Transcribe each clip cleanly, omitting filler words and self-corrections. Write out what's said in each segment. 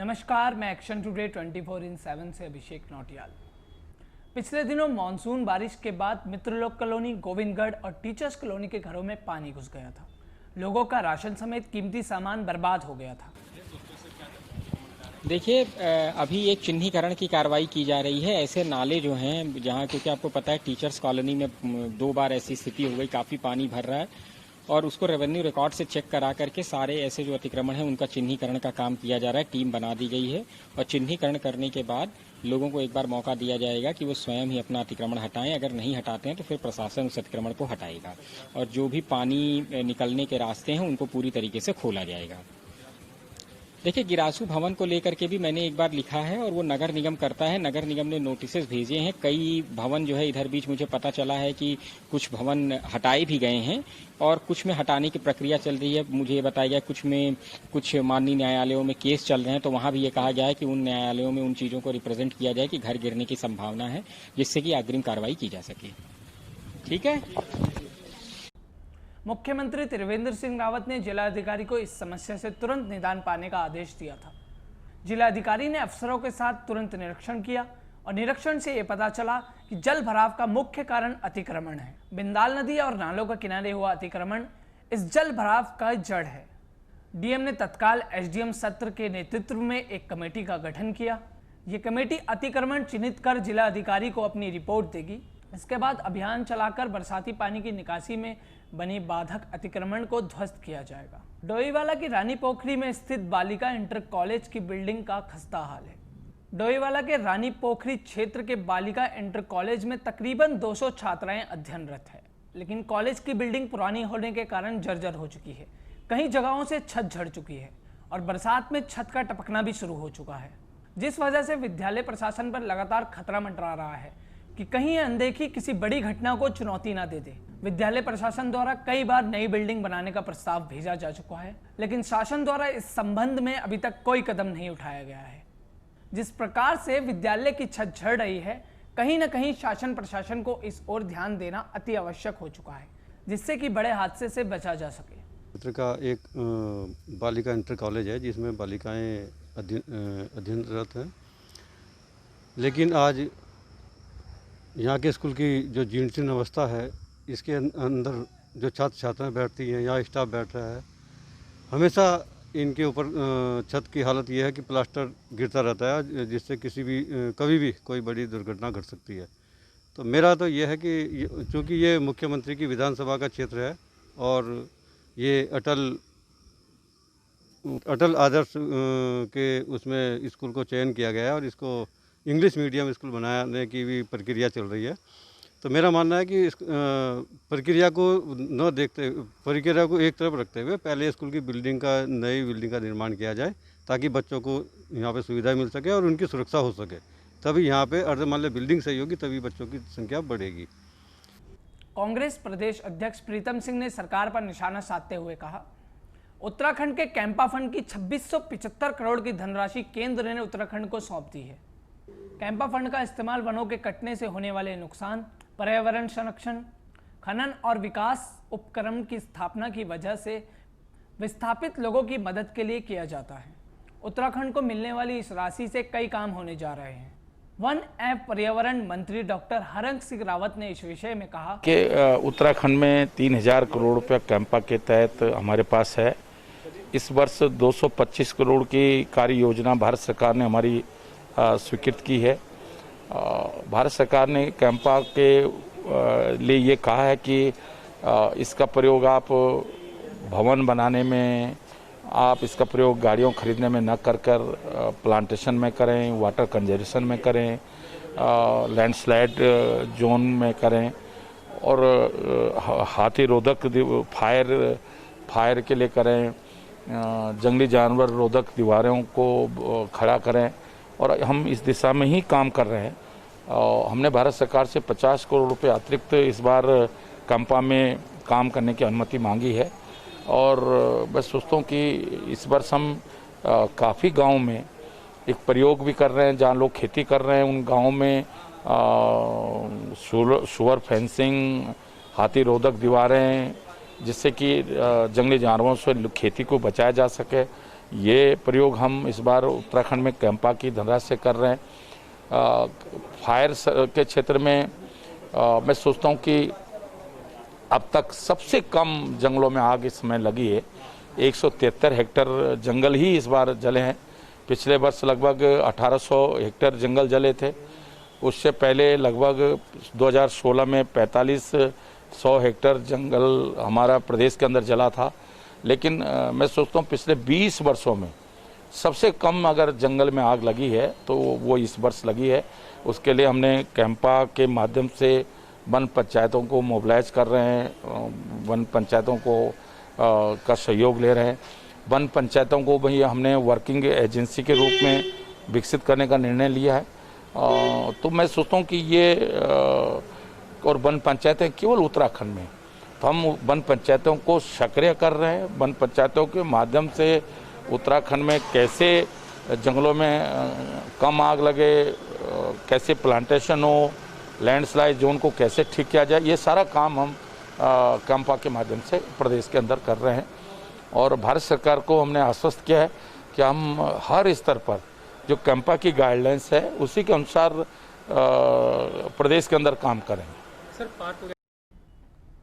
नमस्कार, मैं action today 24/7 से अभिषेक नौटियाल। पिछले दिनों मानसून बारिश के बाद मित्रलोक कॉलोनी, गोविंदगढ़ और टीचर्स कॉलोनी के घरों में पानी घुस गया था। लोगों का राशन समेत कीमती सामान बर्बाद हो गया था। देखिए, अभी एक चिन्हीकरण की कार्रवाई की जा रही है। ऐसे नाले जो हैं जहाँ, क्योंकि आपको पता है टीचर्स कॉलोनी में 2 बार ऐसी स्थिति हो गई, काफ़ी पानी भर रहा है और उसको रेवेन्यू रिकॉर्ड से चेक करा करके सारे ऐसे जो अतिक्रमण है उनका चिन्हीकरण का काम किया जा रहा है। टीम बना दी गई है और चिन्हीकरण करने के बाद लोगों को एक बार मौका दिया जाएगा कि वो स्वयं ही अपना अतिक्रमण हटाएं। अगर नहीं हटाते हैं तो फिर प्रशासन उस अतिक्रमण को हटाएगा और जो भी पानी निकलने के रास्ते हैं उनको पूरी तरीके से खोला जाएगा। देखिए, गिरासू भवन को लेकर के भी मैंने एक बार लिखा है और वो नगर निगम करता है। नगर निगम ने नोटिसेस भेजे हैं। कई भवन जो है इधर बीच मुझे पता चला है कि कुछ भवन हटाए भी गए हैं और कुछ में हटाने की प्रक्रिया चल रही है। मुझे ये बताया गया कुछ में कुछ माननीय न्यायालयों में केस चल रहे हैं, तो वहाँ भी ये कहा गया है कि उन न्यायालयों में उन चीज़ों को रिप्रेजेंट किया जाए कि घर गिरने की संभावना है, जिससे कि अग्रिम कार्रवाई की जा सके। ठीक है। मुख्यमंत्री त्रिवेंद्र सिंह रावत ने जिलाधिकारी को इस समस्या से तुरंत निदान पाने का आदेश दिया था। जिलाधिकारी ने अफसरों के साथ तुरंत निरीक्षण किया और निरीक्षण से ये पता चला कि जल भराव का मुख्य कारण अतिक्रमण है। बिंदाल नदी और नालों के किनारे हुआ अतिक्रमण इस जल भराव का जड़ है। डीएम ने तत्काल एसडीएम सत्र के नेतृत्व में एक कमेटी का गठन किया। ये कमेटी अतिक्रमण चिन्हित कर जिला अधिकारी को अपनी रिपोर्ट देगी। इसके बाद अभियान चलाकर बरसाती पानी की निकासी में बनी बाधक अतिक्रमण को ध्वस्त किया जाएगा। डोईवाला की रानी पोखरी में स्थित बालिका इंटर कॉलेज की बिल्डिंग का खस्ता हाल है। डोईवाला के रानी पोखरी क्षेत्र के बालिका इंटर कॉलेज में तकरीबन 200 छात्राएं अध्ययनरत है, लेकिन कॉलेज की बिल्डिंग पुरानी होने के कारण जर्जर हो चुकी है। कई जगहों से छत झड़ चुकी है और बरसात में छत का टपकना भी शुरू हो चुका है, जिस वजह से विद्यालय प्रशासन पर लगातार खतरा मंडरा रहा है कि कहीं अनदेखी किसी बड़ी घटना को चुनौती ना दे दे। विद्यालय प्रशासन द्वारा कई बार नई बिल्डिंग बनाने का प्रस्ताव भेजा जा चुका है, लेकिन शासन द्वारा इस संबंध में अभी तक कोई कदम नहीं उठाया गया है। जिस प्रकार से विद्यालय की छत झड़ रही है, कहीं न कहीं शासन प्रशासन को इस ओर ध्यान देना अति आवश्यक हो चुका है, जिससे कि बड़े हादसे से बचा जा सके। क्षेत्र का एक बालिका इंटर कॉलेज है जिसमें बालिकाएं अध्ययनरत हैं, लेकिन आज यहाँ के स्कूल की जो जीर्ण शीर्ण अवस्था है, इसके अंदर जो छात्र छात्राएं बैठती हैं या स्टाफ बैठ रहा है, हमेशा इनके ऊपर छत की हालत यह है कि प्लास्टर गिरता रहता है, जिससे कभी भी कोई बड़ी दुर्घटना घट सकती है। तो मेरा तो यह है कि चूँकि ये मुख्यमंत्री की विधानसभा का क्षेत्र है और ये अटल आदर्श के उसमें स्कूल को चयन किया गया है और इसको इंग्लिश मीडियम स्कूल बनाने की भी प्रक्रिया चल रही है। तो मेरा मानना है कि इस प्रक्रिया को एक तरफ रखते हुए पहले स्कूल की नई बिल्डिंग का निर्माण किया जाए, ताकि बच्चों को यहाँ पे सुविधा मिल सके और उनकी सुरक्षा हो सके। तभी यहाँ पे अर्धमान्य बिल्डिंग सही होगी, तभी बच्चों की संख्या बढ़ेगी। कांग्रेस प्रदेश अध्यक्ष प्रीतम सिंह ने सरकार पर निशाना साधते हुए कहा, उत्तराखंड के कैंपा फंड की 2675 करोड़ की धनराशि केंद्र ने उत्तराखंड को सौंप दी है। कैंपा फंड का इस्तेमाल वनों के कटने से होने वाले नुकसान, पर्यावरण संरक्षण, खनन और विकास उपक्रम की स्थापना की वजह से विस्थापित लोगों की मदद के लिए किया जाता है। उत्तराखंड को मिलने वाली इस राशि से कई काम होने जा रहे हैं। वन एवं पर्यावरण मंत्री डॉक्टर हरक सिंह रावत ने इस विषय में कहा कि उत्तराखंड में 3000 करोड़ रुपया कैंपा के तहत हमारे पास है। इस वर्ष 225 करोड़ की कार्य योजना भारत सरकार ने हमारी स्वीकृत की है। भारत सरकार ने कैंपा के लिए ये कहा है कि इसका प्रयोग आप भवन बनाने में, आप इसका प्रयोग गाड़ियों खरीदने में न कर प्लांटेशन में करें, वाटर कंजर्वेशन में करें, लैंडस्लाइड जोन में करें और हाथी रोधक फायर के लिए करें, जंगली जानवर रोधक दीवारों को खड़ा करें और हम इस दिशा में ही काम कर रहे हैं। हमने भारत सरकार से 50 करोड़ रुपए अतिरिक्त इस बार कैंपा में काम करने की अनुमति मांगी है और मैं सोचता हूँ कि इस वर्ष हम काफ़ी गांव में एक प्रयोग भी कर रहे हैं। जहाँ लोग खेती कर रहे हैं उन गांवों में शुअर फेंसिंग, हाथी रोधक दीवारें, जिससे कि जंगली जानवरों से खेती को बचाया जा सके। ये प्रयोग हम इस बार उत्तराखंड में कैंपा की धनराशि से कर रहे हैं। फायर के क्षेत्र में मैं सोचता हूँ कि अब तक सबसे कम जंगलों में आग इस समय लगी है। 173 हेक्टेयर जंगल ही इस बार जले हैं। पिछले वर्ष लगभग 1800 हेक्टेयर जंगल जले थे। उससे पहले लगभग 2016 में 4500 हेक्टेयर जंगल हमारा प्रदेश के अंदर जला था। लेकिन मैं सोचता हूँ पिछले 20 वर्षों में सबसे कम अगर जंगल में आग लगी है तो वो इस वर्ष लगी है। उसके लिए हमने कैंपा के माध्यम से वन पंचायतों को मोबिलाइज कर रहे हैं, वन पंचायतों को का सहयोग ले रहे हैं। वन पंचायतों को भी हमने वर्किंग एजेंसी के रूप में विकसित करने का निर्णय लिया है। तो मैं सोचता हूँ कि ये और वन पंचायतें केवल उत्तराखंड में, तो हम वन पंचायतों को सक्रिय कर रहे हैं। वन पंचायतों के माध्यम से उत्तराखंड में कैसे जंगलों में कम आग लगे, कैसे प्लांटेशन हो, लैंडस्लाइड जोन को कैसे ठीक किया जाए, ये सारा काम हम कैंपा के माध्यम से प्रदेश के अंदर कर रहे हैं। और भारत सरकार को हमने आश्वस्त किया है कि हम हर स्तर पर जो कैंपा की गाइडलाइंस है उसी के अनुसार प्रदेश के अंदर काम करेंगे।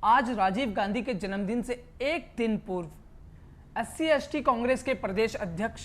आज राजीव गांधी के जन्मदिन से एक दिन पूर्व SC/ST कांग्रेस के प्रदेश अध्यक्ष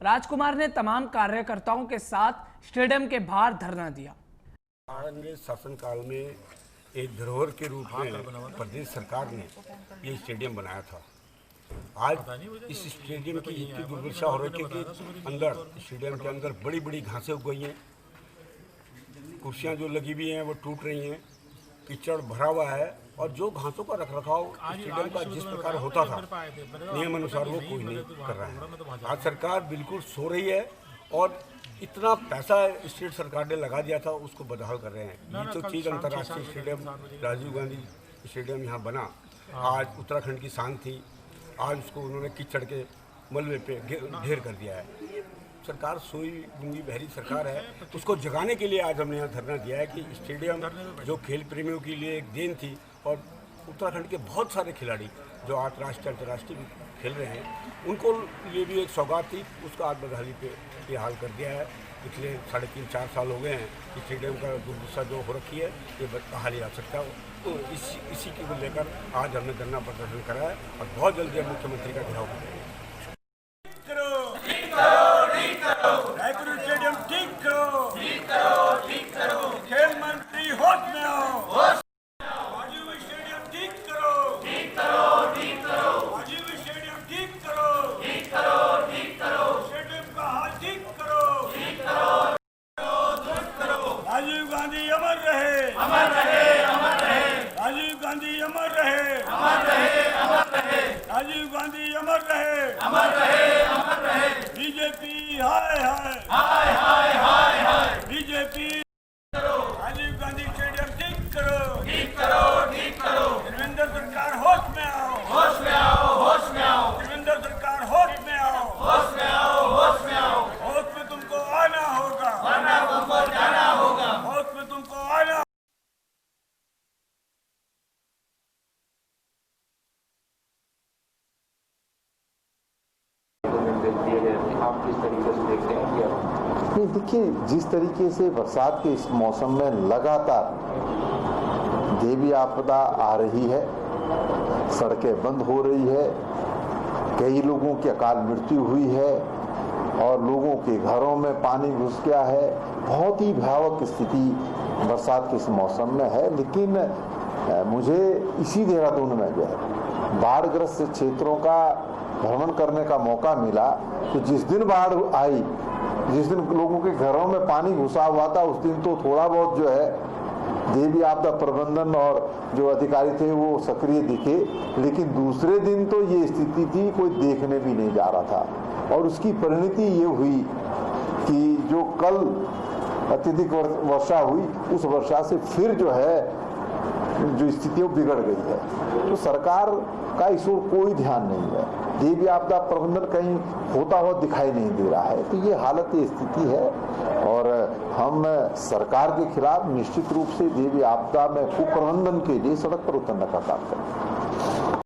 राजकुमार ने तमाम कार्यकर्ताओं के साथ स्टेडियम के बाहर धरना दिया। कांग्रेस शासनकाल में एक धरोहर के रूप में प्रदेश सरकार ने ये स्टेडियम बनाया था। आज इस स्टेडियम की इतनी दुर्दशा हो रही है कि अंदर स्टेडियम के अंदर बड़ी बड़ी घासें उग गई हैं, कुर्सियां जो लगी हुई हैं वो टूट रही हैं, कीचड़ भरा हुआ है और जो घासों का रखरखाव स्टेडियम का जिस प्रकार होता था नियम अनुसार वो कोई नहीं कर रहा है। आज सरकार बिल्कुल सो रही है और इतना पैसा स्टेट सरकार ने लगा दिया था उसको बदहाल कर रहे हैं। ये तो चीज़ अंतर्राष्ट्रीय स्टेडियम राजीव गांधी स्टेडियम यहाँ बना, आज उत्तराखंड की शान थी, आज उसको उन्होंने कीचड़ के मलबे पे ढेर कर दिया है। सरकार सोई गूंगी बहरी सरकार है, उसको जगाने के लिए आज हमने यहाँ धरना दिया है कि स्टेडियम जो खेल प्रेमियों के लिए एक देन थी और उत्तराखंड के बहुत सारे खिलाड़ी जो आज राष्ट्रीय अंतर्राष्ट्रीय खेल रहे हैं उनको ये भी एक सौगात थी, उसका आज बदहाली पे ये हाल कर दिया है। पिछले 3.5-4 साल हो गए हैं कि स्टेडियम का दुर्दशा जो हो रखी है ये बहाली आ सकता है। तो इसी को लेकर आज हमने धरना प्रदर्शन करा है और बहुत जल्दी हम मुख्यमंत्री का घेराव करेंगे। स्टेडियम ठीक करो, खेल मंत्री होश में आओ, राजीव स्टेडियम ठीक करो, राजीव स्टेडियम ठीक करो, स्टेडियम का हाल ठीक करो, राजीव गांधी अमर रहे, राजीव गांधी अमर रहे, राजीव गांधी अमर रहे, बीजेपी हाय हाय, बीजेपी राजीव गांधी स्टेडियम ठीक करो, धर्मेंद्र सरकार होश में आओ, धर्मेंद्र सरकार होश में आओ, होश में तुमको आना होगा, होश में तुमको आना। नहीं, देखिए जिस तरीके से बरसात के इस मौसम में लगातार देवी आपदा आ रही है, सड़कें बंद हो रही है, कई लोगों की अकाल मृत्यु हुई है और लोगों के घरों में पानी घुस गया है। बहुत ही भयावह स्थिति बरसात के इस मौसम में है। लेकिन मुझे इसी देहरादून में जो है बाढ़ग्रस्त क्षेत्रों का भ्रमण करने का मौका मिला, तो जिस दिन बाढ़ आई, जिस दिन लोगों के घरों में पानी घुसा हुआ था, उस दिन तो थोड़ा बहुत जो है देवी आपदा प्रबंधन और जो अधिकारी थे वो सक्रिय दिखे, लेकिन दूसरे दिन तो ये स्थिति थी कोई देखने भी नहीं जा रहा था। और उसकी परिणति ये हुई कि जो कल अत्यधिक वर्षा हुई, उस वर्षा से फिर जो है जो स्थितियां बिगड़ गई है। तो सरकार का इस ओर कोई ध्यान नहीं है, देवी आपदा प्रबंधन कहीं होता हुआ दिखाई नहीं दे रहा है। तो ये हालत, ये स्थिति है और हम सरकार के खिलाफ निश्चित रूप से देवी आपदा में कुप्रबंधन के लिए सड़क पर उतरने का काम करेंगे।